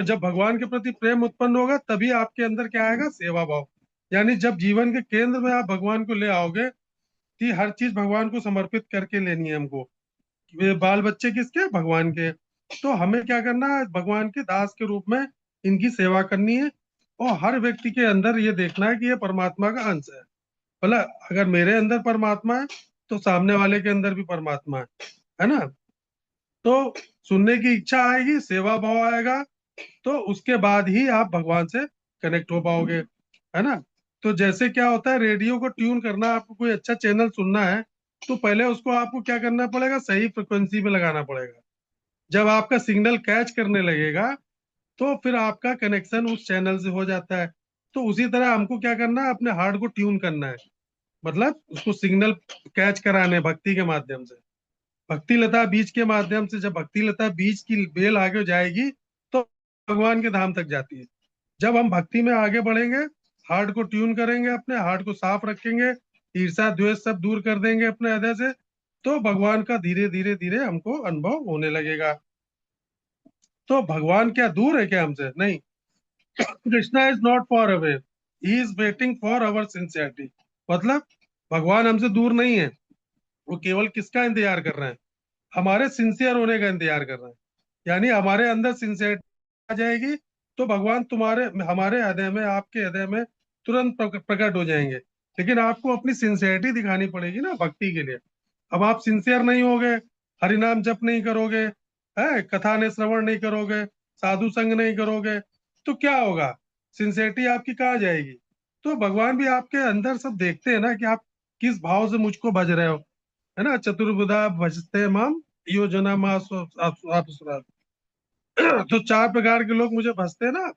जब भगवान के प्रति प्रेम उत्पन्न होगा तभी आपके अंदर क्या आएगा, सेवा भाव। यानी जब जीवन के केंद्र में आप भगवान को ले आओगे कि हर चीज भगवान को समर्पित करके लेनी है हमको। वे बाल बच्चे किसके, भगवान के। तो हमें क्या करना है, भगवान के दास के रूप में इनकी सेवा करनी है। और हर व्यक्ति के अंदर ये देखना है कि ये परमात्मा का अंश है। मतलब अगर मेरे अंदर परमात्मा है तो सामने वाले के अंदर भी परमात्मा है ना। तो सुनने की इच्छा आएगी, सेवा भाव आएगा, तो उसके बाद ही आप भगवान से कनेक्ट हो पाओगे, है ना। तो जैसे क्या होता है, रेडियो को ट्यून करना, आपको कोई अच्छा चैनल सुनना है तो पहले उसको आपको क्या करना पड़ेगा, सही फ्रिक्वेंसी में लगाना पड़ेगा। जब आपका सिग्नल कैच करने लगेगा तो फिर आपका कनेक्शन उस चैनल से हो जाता है। तो उसी तरह हमको क्या करना है, अपने हार्ट को ट्यून करना है, मतलब उसको सिग्नल कैच कराने भक्ति के माध्यम से। भक्ति लता बीज के माध्यम से, जब भक्ति लता बीज की बेल आगे जाएगी तो भगवान के धाम तक जाती है। जब हम भक्ति में आगे बढ़ेंगे, हार्ट को ट्यून करेंगे, अपने हार्ट को साफ रखेंगे, ईर्षा द्वेष सब दूर कर देंगे अपने हृदय से, तो भगवान का धीरे धीरे धीरे हमको अनुभव होने लगेगा। तो भगवान क्या दूर है क्या हमसे, नहीं। Krishna is not for away, he is waiting for our sincerity. मतलब भगवान हमसे दूर नहीं है, वो केवल किसका इंतजार कर रहे हैं, हमारे सिंसियर होने का इंतजार कर रहे हैं। यानी हमारे अंदर सिंसियरिटी आ जाएगी तो भगवान तुम्हारे हमारे हृदय में, आपके हृदय में तुरंत प्रकट हो जाएंगे। लेकिन आपको अपनी सिंसियरिटी दिखानी पड़ेगी ना भक्ति के लिए। अब आप सिंसियर नहीं होगे, हरिनाम जप नहीं करोगे, है कथा ने श्रवण नहीं करोगे, साधु संग नहीं करोगे, तो क्या होगा, सिंसियरिटी आपकी कहाँ जाएगी। तो भगवान भी आपके अंदर सब देखते हैं ना कि आप किस भाव से मुझको भज रहे हो, है ना। चतुर्बुधा भजते माम योजना मा आप सुरात। तो चार प्रकार के लोग मुझे भजते हैं ना,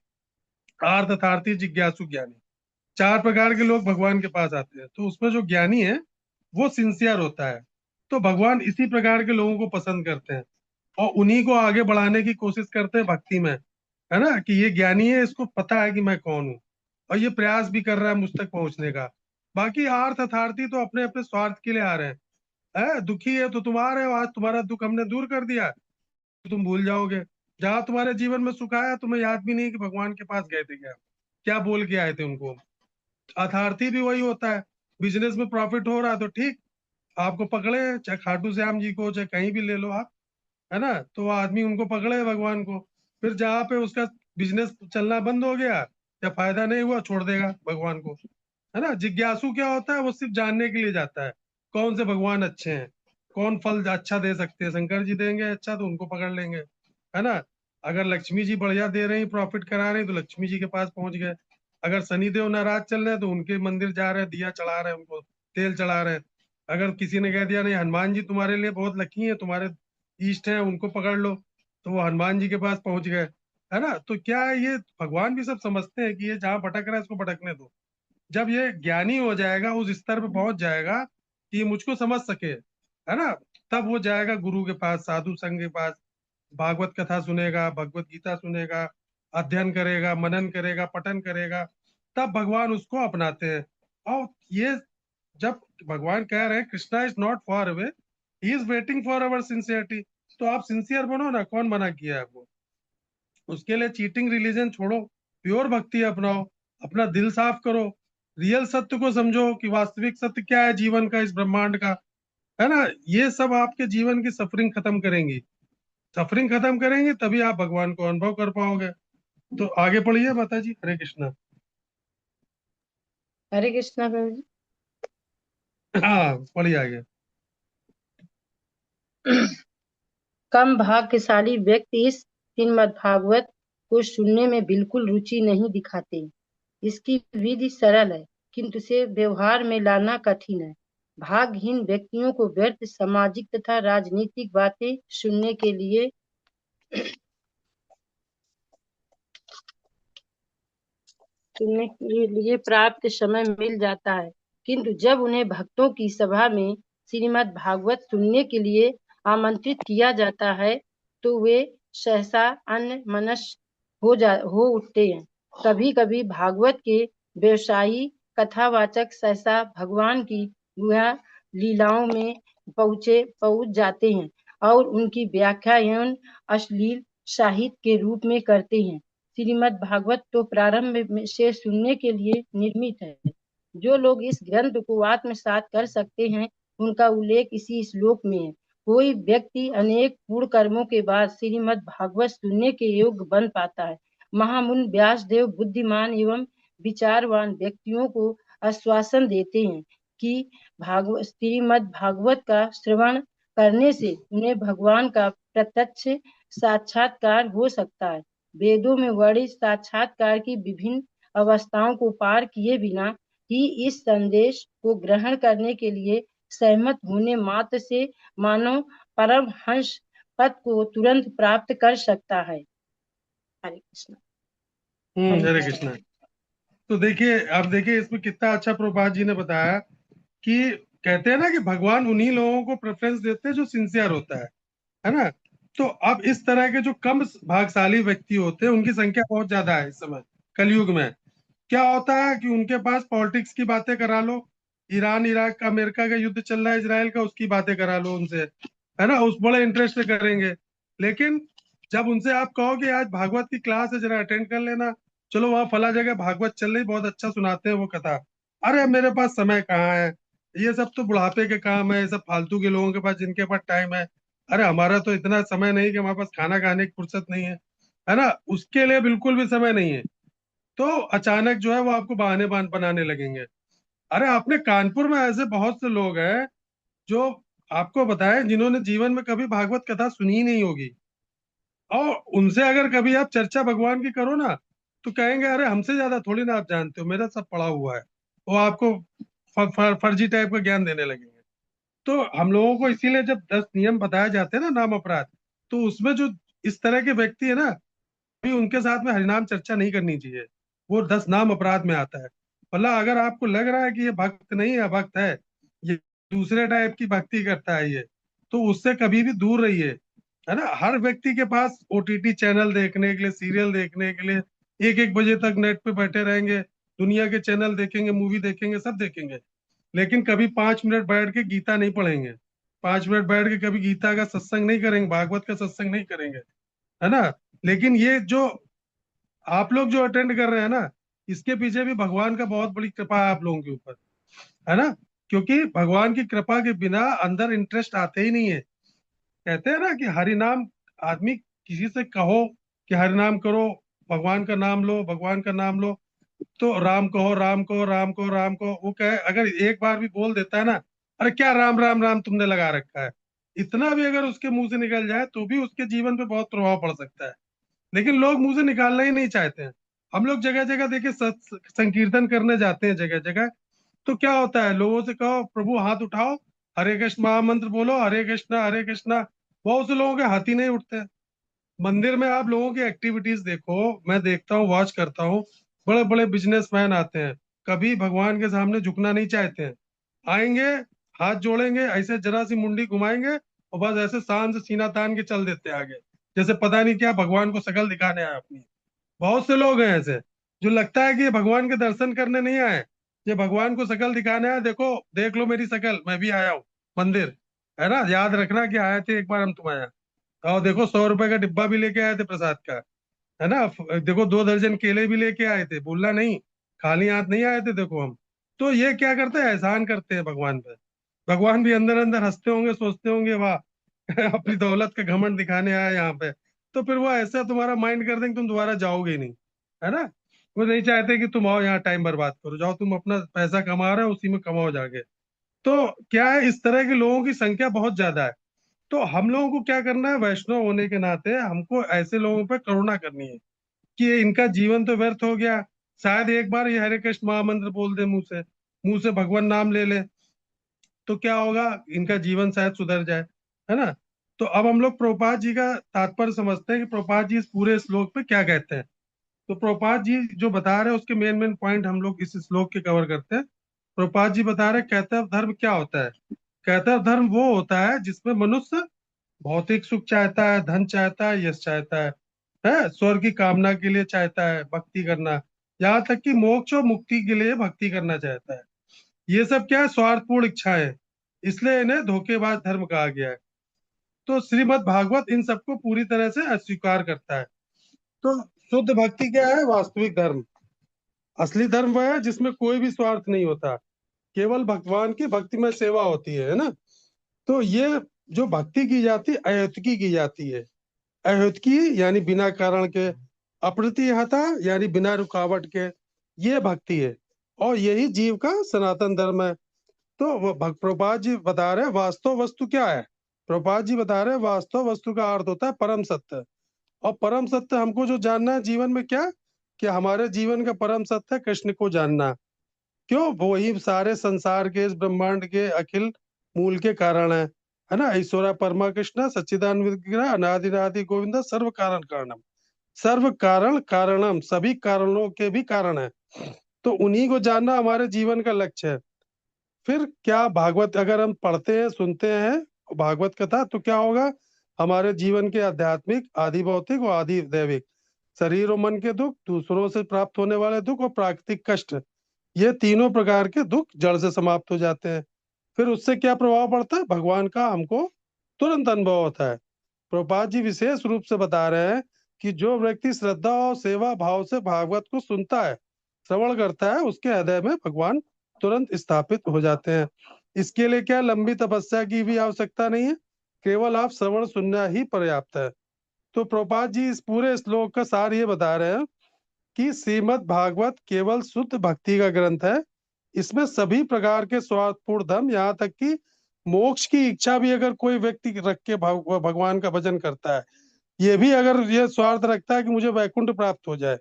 आर्थ अर्थार्थी जिज्ञासु ज्ञानी। चार प्रकार के लोग भगवान के पास आते हैं, तो उसमें जो ज्ञानी है वो सिंसियर होता है। तो भगवान इसी प्रकार के लोगों को पसंद करते हैं। और उन्हीं को आगे बढ़ाने की कोशिश करते हैं भक्ति में, है ना, कि ये ज्ञानी है, इसको पता है कि मैं कौन हूँ, और ये प्रयास भी कर रहा है मुझ तक पहुंचने का। बाकी आर्थ अथार्थी तो अपने अपने स्वार्थ के लिए आ रहे हैं। दुखी है तो तुम आ रहे हो, आज तुम्हारा दुख हमने दूर कर दिया तो तुम भूल जाओगे। जहां तुम्हारे जीवन में सुख आया तुम्हें याद भी नहीं कि भगवान के पास गए थे, क्या क्या बोल के आए थे उनको। अथार्थी भी वही होता है, बिजनेस में प्रॉफिट हो रहा है तो ठीक, आपको पकड़े, चाहे खाटू श्याम जी को, चाहे कहीं भी ले लो आप, है ना, तो वो आदमी उनको पकड़े भगवान को। फिर जहाँ पे उसका बिजनेस चलना बंद हो गया या फायदा नहीं हुआ, छोड़ देगा भगवान को, है ना। जिज्ञासु क्या होता है, वो सिर्फ जानने के लिए जाता है कौन से भगवान अच्छे हैं, कौन फल अच्छा दे सकते हैं। शंकर जी देंगे अच्छा तो उनको पकड़ लेंगे, है ना। अगर लक्ष्मी जी बढ़िया दे रही, प्रॉफिट करा रही, तो लक्ष्मी जी के पास पहुंच गए। अगर शनिदेव नाराज चल रहे हैं तो उनके मंदिर जा रहे हैं, दिया चढ़ा रहे हैं, उनको तेल चढ़ा रहे हैं। अगर किसी ने कह दिया नहीं हनुमान जी तुम्हारे लिए बहुत लकी है, तुम्हारे ईष्ट है, उनको पकड़ लो, तो वो हनुमान जी के पास पहुंच गए, है ना। तो क्या है, ये भगवान भी सब समझते हैं कि ये जहाँ भटक रहा है इसको भटकने दो। जब ये ज्ञानी हो जाएगा, उस स्तर पे पहुंच जाएगा कि ये मुझको समझ सके, है ना, तब वो जाएगा गुरु के पास, साधु संघ के पास, भागवत कथा सुनेगा, भगवत गीता सुनेगा, अध्ययन करेगा, मनन करेगा, पठन करेगा, तब भगवान उसको अपनाते हैं। और ये जब भगवान कह रहे हैं Krishna is not for away, he is waiting for our sincerity, तो आप सिंसियर बनो ना, कौन मना किया है आपको। उसके लिए चीटिंग रिलीजन छोड़ो, प्योर भक्ति अपनाओ, अपना दिल साफ करो, रियल सत्य को समझो कि वास्तविक सत्य क्या है जीवन का, इस ब्रह्मांड का, है ना। ये सब आपके जीवन की सफरिंग खत्म करेंगी। सफरिंग खत्म करेंगे तभी आप भगवान को अनुभव कर पाओगे। तो आगे पढ़िए माता जी, हरे कृष्णा। हरे कृष्णा प्रभु जी। हाँ पढ़िए आगे। कम भाग्यशाली व्यक्ति इस श्रीमद् भागवत को सुनने में बिल्कुल रुचि नहीं दिखाते। इसकी विधि सरल है किंतु इसे व्यवहार में लाना कठिन है। भाग्यहीन व्यक्तियों को व्यर्थ सामाजिक तथा राजनीतिक बातें सुनने के लिए प्राप्त समय मिल जाता है, किंतु जब उन्हें भक्तों की सभा में श्रीमद् भागवत सुनने के लिए आमंत्रित किया जाता है तो वे सहसा अन्यमनस्क हो उठते हैं। कभी कभी भागवत के व्यवसायी कथावाचक सहसा भगवान की गुहा लीलाओं में पहुंच जाते हैं और उनकी व्याख्या एवं अश्लील साहित्य के रूप में करते हैं। श्रीमद् भागवत तो प्रारंभ से सुनने के लिए निर्मित है। जो लोग इस ग्रंथ को आत्मसात कर सकते हैं उनका उल्लेख इसी श्लोक में है। कोई व्यक्ति अनेक पूर्ण कर्मों के बाद श्रीमद् भागवत सुनने के योग्य बन पाता है। महामुनि व्यासदेव बुद्धिमान एवं विचारवान व्यक्तियों को आश्वासन देते हैं कि श्रीमद् भागवत का श्रवण करने से उन्हें भगवान का प्रत्यक्ष साक्षात्कार हो सकता है। वेदों में वर्णित साक्षात्कार की विभिन्न अवस्थाओं को पार किए बिना ही इस संदेश को ग्रहण करने के लिए सहमत होने मात्र से मानव परमहंस पद को तुरंत प्राप्त कर सकता है। हरे कृष्ण। हरे कृष्णा। तो देखिए, अब देखिए इसमें कितना अच्छा प्रभुपाद जी ने बताया कि कहते हैं ना कि भगवान उन्हीं लोगों को प्रेफरेंस देते हैं जो सिंसियर होता है ना। तो अब इस तरह के जो कम भागशाली व्यक्ति होते हैं उनकी संख्या बहुत ज्यादा है इस समय कलयुग में। क्या होता है कि उनके पास पॉलिटिक्स की बातें करा लो, ईरान इराक का अमेरिका का युद्ध चल रहा है, इसराइल का, उसकी बातें करा लो उनसे, है ना, उस बड़े इंटरेस्ट से करेंगे। लेकिन जब उनसे आप कहो कि आज भागवत की क्लास है जरा अटेंड कर लेना, चलो वहां फला जगह भागवत चल रही, बहुत अच्छा सुनाते हैं वो कथा, अरे मेरे पास समय कहाँ है, ये सब तो बुढ़ापे के काम है, ये सब फालतू के लोगों के पास जिनके पास टाइम है, अरे हमारा तो इतना समय नहीं कि हमारे पास खाना खाने की फुर्सत नहीं है ना, उसके लिए बिल्कुल भी समय नहीं है। तो अचानक जो है वो आपको बहाने बनाने लगेंगे। अरे अपने कानपुर में ऐसे बहुत से लोग हैं जो आपको बताएं जिन्होंने जीवन में कभी भागवत कथा सुनी ही नहीं होगी, और उनसे अगर कभी आप चर्चा भगवान की करो ना तो कहेंगे अरे हमसे ज्यादा थोड़ी ना आप जानते हो, मेरा सब पढ़ा हुआ है। वो आपको फर्जी टाइप का ज्ञान देने लगेंगे। तो हम लोगों को इसीलिए जब 10 नियम बताए जाते हैं ना नाम अपराध, तो उसमें जो इस तरह के व्यक्ति है ना, भी उनके साथ में हरिनाम चर्चा नहीं करनी चाहिए। वो 10 नाम अपराध में आता है। मतलब अगर आपको लग रहा है कि ये भक्त नहीं है, भक्त है, ये दूसरे टाइप की भक्ति करता है ये, तो उससे कभी भी दूर रहिए। है ना। हर व्यक्ति के पास ओटीटी चैनल देखने के लिए, सीरियल देखने के लिए 1-1 बजे तक नेट पे बैठे रहेंगे, दुनिया के चैनल देखेंगे, मूवी देखेंगे, सब देखेंगे, लेकिन कभी 5 मिनट बैठ के गीता नहीं पढ़ेंगे, 5 मिनट बैठ के कभी गीता का सत्संग नहीं करेंगे, भागवत का सत्संग नहीं करेंगे, है ना। लेकिन ये जो आप लोग जो अटेंड कर रहे हैं ना, इसके पीछे भी भगवान का बहुत बड़ी कृपा है आप लोगों के ऊपर, है ना। क्योंकि भगवान की कृपा के बिना अंदर इंटरेस्ट आते ही नहीं है। कहते हैं ना कि हरि नाम, आदमी किसी से कहो कि हरि नाम करो, भगवान का नाम लो, भगवान का नाम लो, तो राम कहो, राम कहो, राम कहो, राम कहो, वो कहे अगर एक बार भी बोल देता है ना, अरे क्या राम राम राम तुमने लगा रखा है, इतना भी अगर उसके मुंह से निकल जाए तो भी उसके जीवन पे बहुत प्रभाव पड़ सकता है। लेकिन लोग मुंह से निकालना ही नहीं चाहते हैं। हम लोग जगह जगह देखिए संकीर्तन करने जाते हैं जगह जगह, तो क्या होता है, लोगों से कहो प्रभु हाथ उठाओ, हरे कृष्ण महामंत्र बोलो, हरे कृष्णा हरे कृष्णा, बहुत से लोगों के हाथ ही नहीं उठते हैं। मंदिर में आप लोगों की एक्टिविटीज देखो, मैं देखता हूँ, वॉच करता हूँ, बड़े बड़े बिजनेसमैन आते हैं, कभी भगवान के सामने झुकना नहीं चाहते हैं। आएंगे, हाथ जोड़ेंगे, ऐसे जरा सी मुंडी घुमाएंगे और बस ऐसे शान से सीना तान के चल देते हैं आगे, जैसे पता नहीं क्या भगवान को शकल दिखाने आए अपनी। बहुत से लोग हैं ऐसे, जो लगता है कि ये भगवान के दर्शन करने नहीं आए, ये भगवान को शकल दिखाने आए, देखो देख लो मेरी शकल, मैं भी आया हूँ मंदिर, है ना, याद रखना कि आए थे एक बार हम तुम्हारे यहाँ। और देखो 100 रुपए का डिब्बा भी लेके आए थे प्रसाद का, है ना, देखो 2 दर्जन केले भी लेके आए थे, बोलना नहीं, खाली हाथ नहीं आए थे देखो हम। तो ये क्या करते हैं, एहसान करते हैं भगवान पे। भगवान भी अंदर अंदर हंसते होंगे, सोचते होंगे वाह अपनी दौलत का घमंड दिखाने आया यहाँ पे। तो फिर वो ऐसा तुम्हारा माइंड कर देंगे, तुम दोबारा जाओगे ही नहीं, है ना। वो नहीं चाहते कि तुम आओ यहाँ टाइम बर्बाद करो, जाओ तुम अपना पैसा कमा रहे हो उसी में कमाओ जाके। तो क्या है, इस तरह के लोगों की संख्या बहुत ज्यादा है। तो हम लोगों को क्या करना है, वैष्णव होने के नाते हमको ऐसे लोगों पे करुणा करनी है कि ये इनका जीवन तो व्यर्थ हो गया, शायद एक बार ये हरे कृष्ण महामंत्र बोल दे, मुंह से भगवान नाम ले ले, तो क्या होगा, इनका जीवन शायद सुधर जाए, है ना। तो अब हम लोग प्रभुपाद जी का तात्पर्य समझते हैं कि प्रभुपाद जी इस पूरे श्लोक पे क्या कहते हैं। तो प्रभुपाद जी जो बता रहे हैं उसके मेन मेन पॉइंट हम लोग इस श्लोक के कवर करते हैं। प्रभुपाद जी बता रहे हैं, कहते हैं धर्म क्या होता है। कहते हैं धर्म वो होता है जिसमें मनुष्य भौतिक सुख चाहता है, धन चाहता है, यश चाहता है स्वर्ग की कामना के लिए चाहता है भक्ति करना, यहाँ तक कि मोक्ष और मुक्ति के लिए भक्ति करना चाहता है। ये सब क्या है, स्वार्थपूर्ण इच्छाएं, इसलिए इन्हें धोखेबाज धर्म कहा गया है। तो श्रीमद् भागवत इन सबको पूरी तरह से अस्वीकार करता है। तो शुद्ध भक्ति क्या है, वास्तविक धर्म, असली धर्म वह है जिसमें कोई भी स्वार्थ नहीं होता, केवल भगवान की भक्तिमय सेवा होती है ना। तो ये जो भक्ति की जाती है अहेतुकी की जाती है। अहेतुकी यानी बिना कारण के, अप्रतिहता यानी बिना रुकावट के, ये भक्ति है। और यही जीव का सनातन धर्म है। तो प्रभुपाद जी बता रहे हैं वास्तव वस्तु क्या है। प्रभुपाद जी बता रहे हैं वास्तव वस्तु का अर्थ होता है परम सत्य। और परम सत्य हमको जो जानना है जीवन में क्या, कि हमारे जीवन का परम सत्य है कृष्ण को जानना। क्यों, वो ही सारे संसार के, इस ब्रह्मांड के अखिल मूल के कारण है ना। ईश्वरा परमा कृष्ण सच्चिदानंद विग्रह अनादिनादि गोविंद सर्व कारण कारणम, सर्व कारण कारणम, सभी कारणों के भी कारण है। तो उन्हीं को जानना हमारे जीवन का लक्ष्य है। फिर क्या, भागवत अगर हम पढ़ते हैं सुनते हैं भागवत कथा, तो क्या होगा, हमारे जीवन के आध्यात्मिक, आदि भौतिक और आदि दैविक, शरीर और मन के दुख, दूसरों से प्राप्त होने वाले दुख और प्राकृतिक कष्ट, ये तीनों प्रकार के दुख जड़ से समाप्त हो जाते हैं। फिर उससे क्या प्रभाव पड़ता है, भगवान का हमको तुरंत अनुभव होता है। प्रभुपाद जी विशेष रूप से बता रहे हैं कि जो व्यक्ति श्रद्धा और सेवा भाव से भागवत को सुनता है, श्रवण करता है, उसके हृदय में भगवान तुरंत स्थापित हो जाते हैं। इसके लिए क्या लंबी तपस्या की भी आवश्यकता नहीं है, केवल आप श्रवण सुनना ही पर्याप्त है। तो प्रभुपाद जी इस पूरे श्लोक का सार ये बता रहे हैं कि श्रीमद् भागवत केवल शुद्ध भक्ति का ग्रंथ है। इसमें सभी प्रकार के स्वार्थपूर्ण धर्म, यहाँ तक कि मोक्ष की इच्छा भी अगर कोई व्यक्ति रख के भगवान का भजन करता है, ये भी अगर ये स्वार्थ रखता है कि मुझे वैकुंठ प्राप्त हो जाए,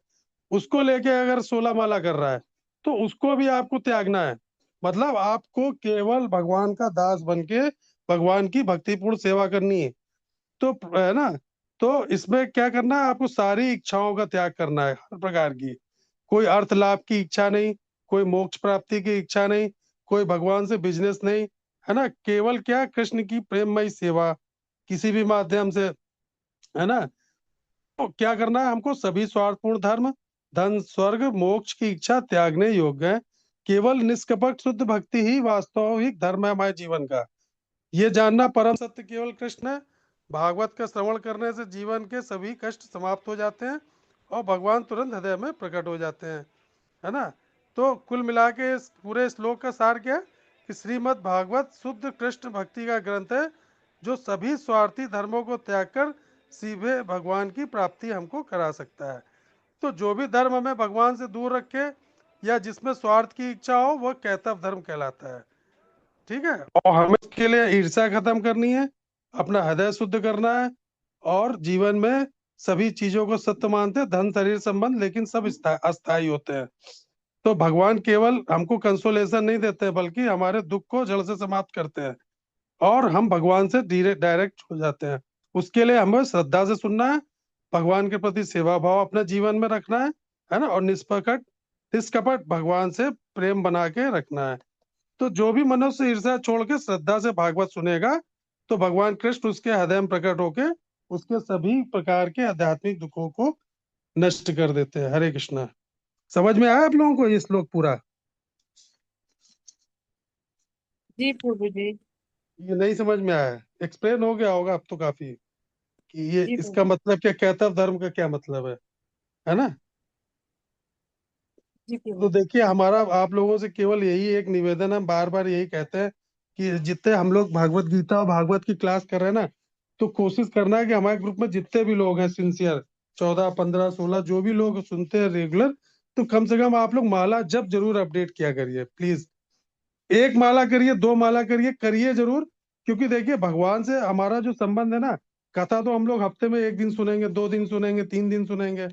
उसको लेके अगर 16 माला कर रहा है, तो उसको भी आपको त्यागना है। मतलब आपको केवल भगवान का दास बन के भगवान की भक्तिपूर्ण सेवा करनी है। तो है ना, तो इसमें क्या करना है, आपको सारी इच्छाओं का त्याग करना है, हर प्रकार की। कोई अर्थ लाभ की इच्छा नहीं, कोई मोक्ष प्राप्ति की इच्छा नहीं, कोई भगवान से बिजनेस नहीं, है ना। केवल क्या, कृष्ण की प्रेममयी सेवा किसी भी माध्यम से, है ना। तो क्या करना है हमको, सभी स्वार्थपूर्ण धर्म, धन, स्वर्ग, मोक्ष की इच्छा त्यागने योग्य है। केवल निष्कपट शुद्ध भक्ति ही वास्तविक धर्म है हमारे जीवन का। ये जानना परम सत्य केवल कृष्ण है। भागवत का श्रवण करने से जीवन के सभी कष्ट समाप्त हो जाते हैं और भगवान तुरंत हृदय में प्रकट हो जाते हैं, है ना। तो कुल मिला के इस पूरे श्लोक का सार क्या है कि श्रीमद् भागवत शुद्ध कृष्ण भक्ति का ग्रंथ है, जो सभी स्वार्थी धर्मों को त्याग कर सीधे भगवान की प्राप्ति हमको करा सकता है। तो जो भी धर्म हमें भगवान से दूर रखे या जिसमें स्वार्थ की इच्छा हो, वह कैतव धर्म कहलाता है। ठीक है, और हमें इसके लिए ईर्ष्या खत्म करनी है, अपना हृदय शुद्ध करना है, और जीवन में सभी चीजों को सत्य मानते हैं। धन, शरीर, संबंध लेकिन सब अस्थायी होते हैं। तो भगवान केवल हमको कंसोलेशन नहीं देते हैं, बल्कि हमारे दुख को जड़ से समाप्त करते हैं और हम भगवान से डायरेक्ट हो जाते हैं। उसके लिए हमें श्रद्धा से सुनना है, भगवान के प्रति सेवा भाव अपने जीवन में रखना है ना, और निष्कपट भगवान से प्रेम बना के रखना है। तो जो भी मनुष्य ईर्ष्या छोड़ के श्रद्धा से भागवत सुनेगा, तो भगवान कृष्ण उसके हृदय में प्रकट होके उसके सभी प्रकार के आध्यात्मिक दुखों को नष्ट कर देते हैं। हरे कृष्णा। समझ में आया आप लोगों को ये श्लोक पूरा? जी प्रभु जी। ये नहीं समझ में आया? एक्सप्लेन हो गया होगा अब तो काफी, कि ये जी इसका प्रभु। मतलब क्या, कैतव धर्म का क्या मतलब है ना। जी तो प्रभु। देखिए, हमारा आप लोगों से केवल यही एक निवेदन है, बार बार यही कहते हैं कि जितने हम लोग भागवत गीता और भागवत की क्लास कर रहे हैं ना, तो कोशिश करना है कि हमारे ग्रुप में जितने भी लोग हैं सिंसियर, 14, 15, 16 जो भी लोग सुनते हैं रेगुलर, तो कम से कम आप लोग माला जब जरूर अपडेट किया करिए प्लीज। एक माला करिए, दो माला करिए, करिए जरूर। क्योंकि देखिए, भगवान से हमारा जो संबंध है ना, कथा तो हम लोग हफ्ते में एक दिन सुनेंगे, 2 दिन सुनेंगे, 3 दिन सुनेंगे,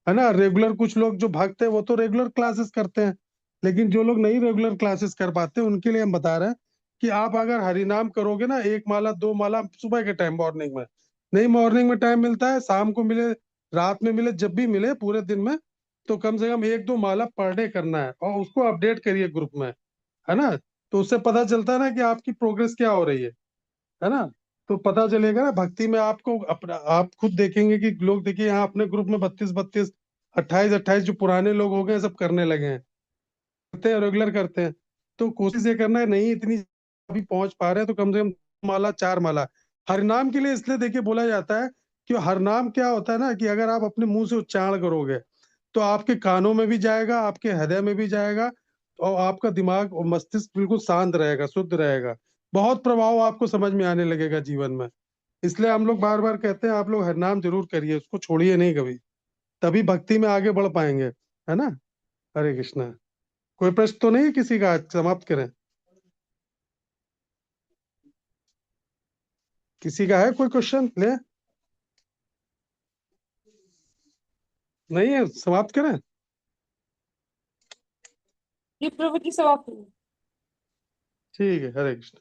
है ना। रेगुलर कुछ लोग जो भक्त है वो तो रेगुलर क्लासेस करते हैं, लेकिन जो लोग नहीं रेगुलर क्लासेस कर पाते उनके लिए हम बता रहे हैं कि आप अगर हरिनाम करोगे ना, एक माला, दो माला सुबह के टाइम मॉर्निंग में, नहीं मॉर्निंग में टाइम मिलता है, शाम को मिले, रात में मिले, जब भी मिले पूरे दिन में, तो कम से कम एक दो माला पर डे करना है और उसको अपडेट करिए ग्रुप में, है ना। तो उससे पता चलता है ना कि आपकी प्रोग्रेस क्या हो रही है ना। तो पता चलेगा ना भक्ति में आपको, अपना आप खुद देखेंगे कि लोग, देखिए यहाँ अपने ग्रुप में 32, 32, 28, 28 जो पुराने लोग हो गए सब करने लगे हैं, करते हैं, रेगुलर करते हैं। तो कोशिश ये करना है, नहीं इतनी अभी पहुंच पा रहे हैं तो कम से कम 2 माला, 4 माला हरिनाम के लिए। इसलिए देखिए बोला जाता है कि हरनाम क्या होता है ना, कि अगर आप अपने मुंह से उच्चारण करोगे तो आपके कानों में भी जाएगा, आपके हृदय में भी जाएगा, और आपका दिमाग और मस्तिष्क बिल्कुल शांत रहेगा, शुद्ध रहेगा। बहुत प्रभाव आपको समझ में आने लगेगा जीवन में। इसलिए हम लोग बार बार कहते हैं आप लोग हरनाम जरूर करिए, उसको छोड़िए नहीं कभी, तभी भक्ति में आगे बढ़ पाएंगे, है ना। हरे कृष्णा। कोई प्रश्न तो नहीं है किसी का? आज समाप्त करें। किसी का है कोई क्वेश्चन ले? नहीं है, समाप्त करें। जी प्रभु जी समाप्त। ठीक है, हरे कृष्ण।